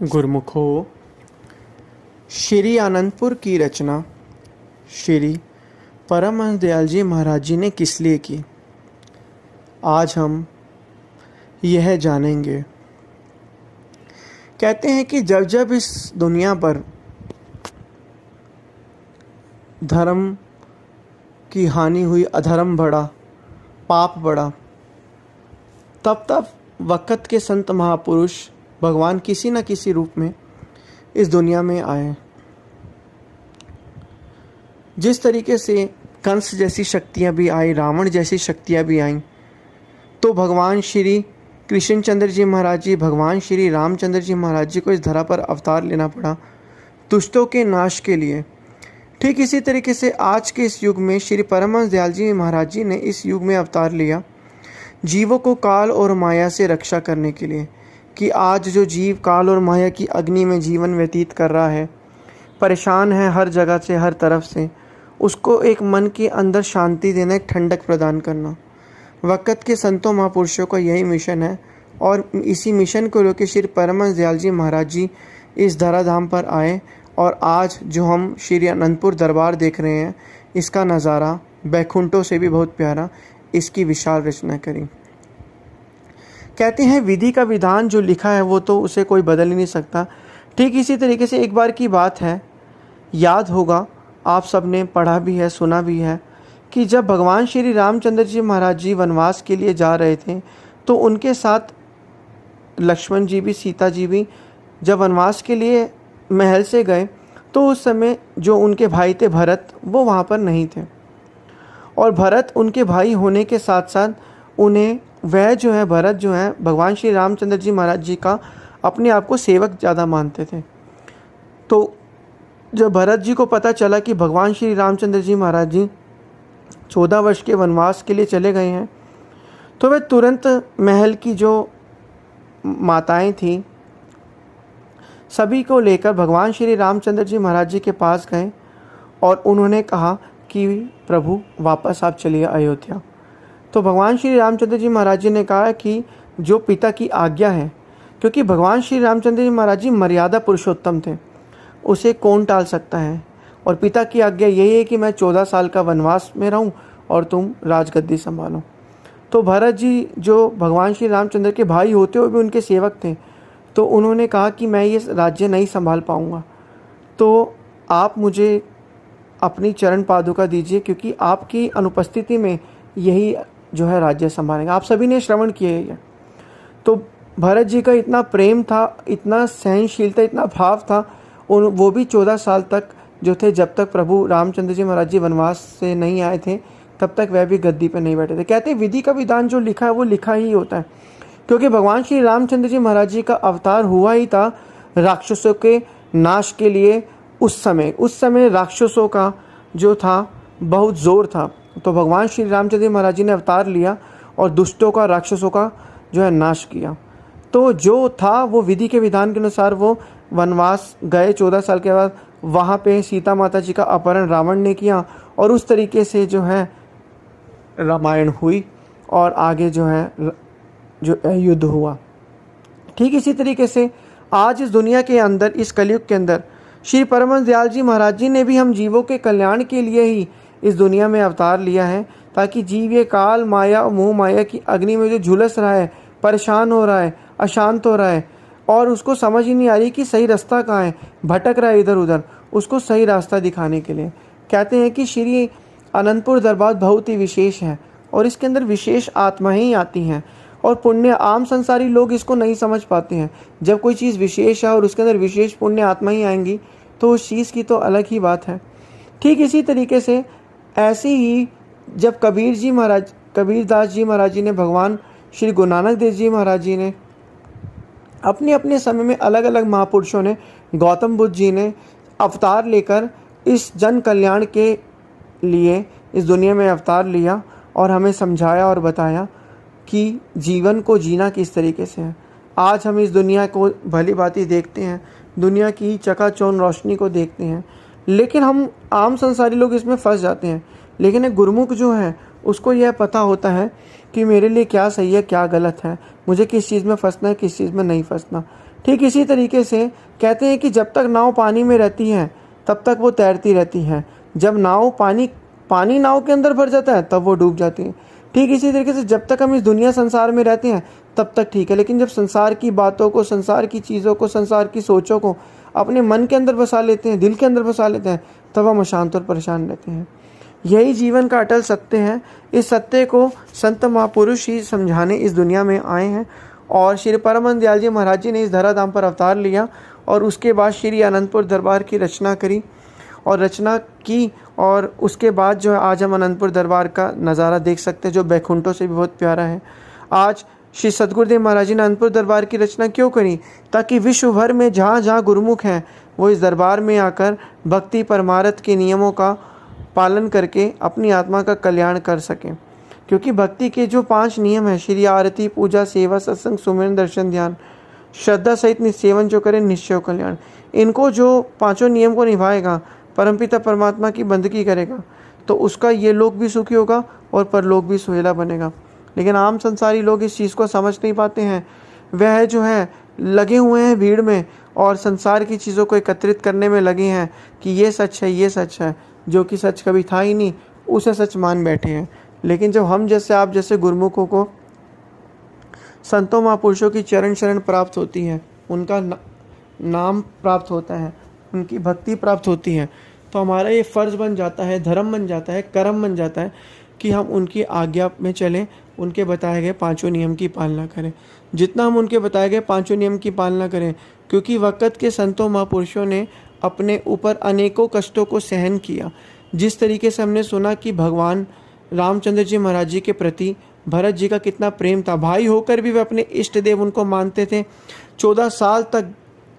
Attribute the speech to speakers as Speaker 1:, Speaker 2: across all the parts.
Speaker 1: गुरमुखो, श्री आनंदपुर की रचना श्री परमहंस दयाल जी महाराज जी ने किस लिए की, आज हम यह जानेंगे। कहते हैं कि जब जब इस दुनिया पर धर्म की हानि हुई, अधर्म बढ़ा, पाप बढ़ा, तब तब वक़्त के संत महापुरुष भगवान किसी न किसी रूप में इस दुनिया में आए। जिस तरीके से कंस जैसी शक्तियाँ भी आई, रावण जैसी शक्तियाँ भी आईं, तो भगवान श्री कृष्णचंद्र जी महाराज जी, भगवान श्री रामचंद्र जी महाराज जी को इस धरा पर अवतार लेना पड़ा दुष्टों के नाश के लिए। ठीक इसी तरीके से आज के इस युग में श्री परमहंस दयाल जी महाराज जी ने इस युग में अवतार लिया जीवों को काल और माया से रक्षा करने के लिए। कि आज जो जीव काल और माया की अग्नि में जीवन व्यतीत कर रहा है, परेशान है हर जगह से, हर तरफ से, उसको एक मन के अंदर शांति देना, एक ठंडक प्रदान करना। वक़्त के संतों महापुरुषों का यही मिशन है और इसी मिशन को लेकर श्री परमहंस दयाल जी महाराज जी इस धराधाम पर आए। और आज जो हम श्री अनंतपुर दरबार देख रहे हैं, इसका नज़ारा बैकुंठों से भी बहुत प्यारा, इसकी विशाल रचना करी। कहते हैं विधि का विधान जो लिखा है वो तो उसे कोई बदल ही नहीं सकता। ठीक इसी तरीके से एक बार की बात है, याद होगा आप सबने पढ़ा भी है, सुना भी है, कि जब भगवान श्री रामचंद्र जी महाराज जी वनवास के लिए जा रहे थे तो उनके साथ लक्ष्मण जी भी, सीता जी भी जब वनवास के लिए महल से गए तो उस समय जो उनके भाई थे भरत, वो वहाँ पर नहीं थे। और भरत उनके भाई होने के साथ साथ उन्हें वह जो है भरत जो है भगवान श्री रामचंद्र जी महाराज जी का अपने आप को सेवक ज़्यादा मानते थे। तो जब भरत जी को पता चला कि भगवान श्री रामचंद्र जी महाराज जी 14 वर्ष के वनवास के लिए चले गए हैं, तो वे तुरंत महल की जो माताएं थीं सभी को लेकर भगवान श्री रामचंद्र जी महाराज जी के पास गए और उन्होंने कहा कि प्रभु वापस आप चलिए अयोध्या। तो भगवान श्री रामचंद्र जी महाराज जी ने कहा कि जो पिता की आज्ञा है, क्योंकि भगवान श्री रामचंद्र जी महाराज जी मर्यादा पुरुषोत्तम थे, उसे कौन टाल सकता है। और पिता की आज्ञा यही है कि मैं 14 साल का वनवास में रहूं और तुम राजगद्दी संभालो। तो भरत जी जो भगवान श्री रामचंद्र के भाई होते हुए भी उनके सेवक थे, तो उन्होंने कहा कि मैं ये राज्य नहीं संभाल पाऊँगा, तो आप मुझे अपनी चरण पादुका दीजिए, क्योंकि आपकी अनुपस्थिति में यही जो है राज्य संभालेंगे। आप सभी ने श्रवण किए ये। तो भरत जी का इतना प्रेम था, इतना सहनशीलता, इतना भाव था, वो भी 14 साल तक जो थे, जब तक प्रभु रामचंद्र जी महाराज जी वनवास से नहीं आए थे, तब तक वह भी गद्दी पर नहीं बैठे थे। कहते हैं विधि का विधान जो लिखा है वो लिखा ही होता है, क्योंकि भगवान श्री रामचंद्र जी महाराज जी का अवतार हुआ ही था राक्षसों के नाश के लिए। उस समय राक्षसों का जो था बहुत ज़ोर था, तो भगवान श्री रामचंद्र जी महाराज जी ने अवतार लिया और दुष्टों का, राक्षसों का जो है नाश किया। तो जो था वो विधि के विधान के अनुसार वो वनवास गए 14 साल के बाद। वहाँ पे सीता माता जी का अपहरण रावण ने किया और उस तरीके से जो है रामायण हुई और आगे जो है जो युद्ध हुआ। ठीक इसी तरीके से आज इस दुनिया के अंदर, इस कलयुग के अंदर, श्री परमहंस दयाल जी महाराज जी ने भी हम जीवों के कल्याण के लिए ही इस दुनिया में अवतार लिया है, ताकि जीव ये काल माया और मोह माया की अग्नि में जो झुलस रहा है, परेशान हो रहा है, अशांत हो रहा है और उसको समझ ही नहीं आ रही कि सही रास्ता कहाँ है, भटक रहा है इधर उधर, उसको सही रास्ता दिखाने के लिए। कहते हैं कि श्री अनंतपुर दरबार बहुत ही विशेष है और इसके अंदर विशेष आत्मा ही आती हैं और पुण्य आम संसारी लोग इसको नहीं समझ पाते हैं। जब कोई चीज़ विशेष है और उसके अंदर विशेष पुण्य आत्मा ही आएंगी तो उस चीज़ की तो अलग ही बात है। ठीक इसी तरीके से ऐसे ही जब कबीरदास जी महाराज जी ने, भगवान श्री गुरु नानक देव जी महाराज जी ने, अपने अपने समय में अलग अलग महापुरुषों ने, गौतम बुद्ध जी ने अवतार लेकर इस जन कल्याण के लिए इस दुनिया में अवतार लिया और हमें समझाया और बताया कि जीवन को जीना किस तरीके से है। आज हम इस दुनिया को भली भांति देखते हैं, दुनिया की चकाचौंध रोशनी को देखते हैं, लेकिन हम आम संसारी लोग इसमें फंस जाते हैं। लेकिन एक गुरुमुख जो है उसको यह पता होता है कि मेरे लिए क्या सही है, क्या गलत है, मुझे किस चीज़ में फंसना है, किस चीज़ में नहीं फंसना। ठीक इसी तरीके से कहते हैं कि जब तक नाव पानी में रहती है तब तक वो तैरती रहती है, जब नाव पानी नाव के अंदर भर जाता है तब वो डूब जाती है। ठीक इसी तरीके से जब तक हम इस दुनिया संसार में रहते हैं तब तक ठीक है, लेकिन जब संसार की बातों को, संसार की चीज़ों को, संसार की सोचों को अपने मन के अंदर बसा लेते हैं, दिल के अंदर बसा लेते हैं, तब हम अशांत और परेशान रहते हैं। यही जीवन का अटल सत्य है। इस सत्य को संत महापुरुष ही समझाने इस दुनिया में आए हैं और श्री परम दयाल जी महाराज जी ने इस धराधाम पर अवतार लिया और उसके बाद श्री अनंतपुर दरबार की रचना करी और उसके बाद जो है आज हम अनंतपुर दरबार का नज़ारा देख सकते हैं, जो बैकुंठों से भी बहुत प्यारा है। आज श्री सद्गुरुदेव महाराज जी ने अनंतपुर दरबार की रचना क्यों करी? ताकि विश्व भर में जहाँ जहाँ गुरुमुख हैं वो इस दरबार में आकर भक्ति परमार्थ के नियमों का पालन करके अपनी आत्मा का कल्याण कर सकें। क्योंकि भक्ति के जो 5 नियम हैं, श्री आरती, पूजा, सेवा, सत्संग, सुमिरन, दर्शन, ध्यान, श्रद्धा सहित निसेवन जो करें निश्चय कल्याण, इनको जो 5 नियम को निभाएगा, परमपिता परमात्मा की बंदगी करेगा, तो उसका ये लोक भी सुखी होगा और परलोक भी सुहेला बनेगा। लेकिन आम संसारी लोग इस चीज़ को समझ नहीं पाते हैं। वह जो है लगे हुए हैं भीड़ में और संसार की चीज़ों को एकत्रित करने में लगे हैं कि ये सच है, ये सच है, जो कि सच कभी था ही नहीं, उसे सच मान बैठे हैं। लेकिन जब हम जैसे आप जैसे गुरुमुखों को संतों महापुरुषों की चरण शरण प्राप्त होती है, उनका नाम प्राप्त होता है, उनकी भक्ति प्राप्त होती है, तो हमारा ये फ़र्ज़ बन जाता है, धर्म बन जाता है, कर्म बन जाता है कि हम उनकी आज्ञा में चलें, उनके बताए गए 5 नियम की पालना करें। जितना हम उनके बताए गए 5 नियम की पालना करें, क्योंकि वक़्त के संतों महापुरुषों ने अपने ऊपर अनेकों कष्टों को सहन किया। जिस तरीके से हमने सुना कि भगवान रामचंद्र जी महाराज जी के प्रति भरत जी का कितना प्रेम था, भाई होकर भी वे अपने इष्ट देव उनको मानते थे। 14 साल तक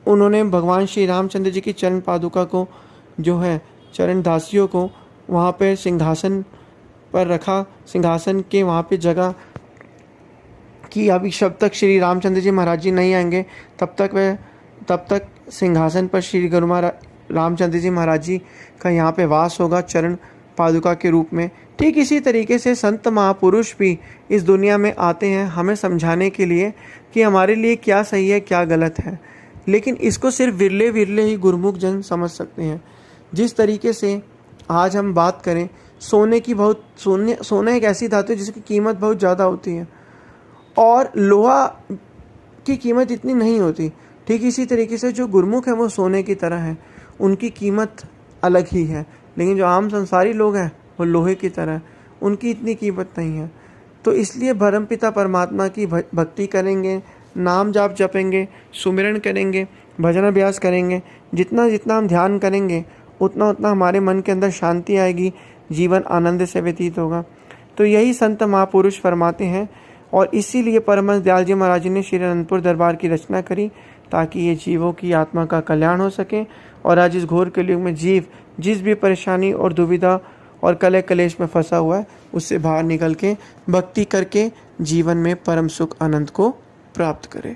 Speaker 1: उन्होंने भगवान श्री रामचंद्र जी की चरण पादुका को जो है चरण दासियों को वहाँ पे सिंहासन पर रखा, सिंहासन के वहाँ पे जगह कि अभी जब तक श्री रामचंद्र जी महाराज जी नहीं आएंगे तब तक सिंहासन पर श्री गुरु रामचंद्र जी महाराज जी का यहाँ पे वास होगा चरण पादुका के रूप में। ठीक इसी तरीके से संत महापुरुष भी इस दुनिया में आते हैं हमें समझाने के लिए कि हमारे लिए क्या सही है, क्या गलत है। लेकिन इसको सिर्फ विरले ही गुरुमुख जन समझ सकते हैं। जिस तरीके से आज हम बात करें सोने की, सोना एक ऐसी धातु है जिसकी कीमत बहुत ज़्यादा होती है और लोहा की कीमत इतनी नहीं होती। ठीक इसी तरीके से जो गुरुमुख है वो सोने की तरह है, उनकी कीमत अलग ही है। लेकिन जो आम संसारी लोग हैं वो लोहे की तरह, उनकी इतनी कीमत नहीं है। तो इसलिए परमपिता परमात्मा की भक्ति करेंगे, नाम जाप जपेंगे, सुमिरन करेंगे, भजन अभ्यास करेंगे, जितना जितना हम ध्यान करेंगे उतना उतना हमारे मन के अंदर शांति आएगी, जीवन आनंद से व्यतीत होगा। तो यही संत महापुरुष फरमाते हैं और इसीलिए परमहंस दयाल जी महाराज जी ने श्री अनंतपुर दरबार की रचना करी ताकि ये जीवों की आत्मा का कल्याण हो सके। और आज इस घोर कलयुग में जीव जिस भी परेशानी और दुविधा और कलह कलेश में फंसा हुआ है उससे बाहर निकल के भक्ति करके जीवन में परम सुख आनंद को प्राप्त करे।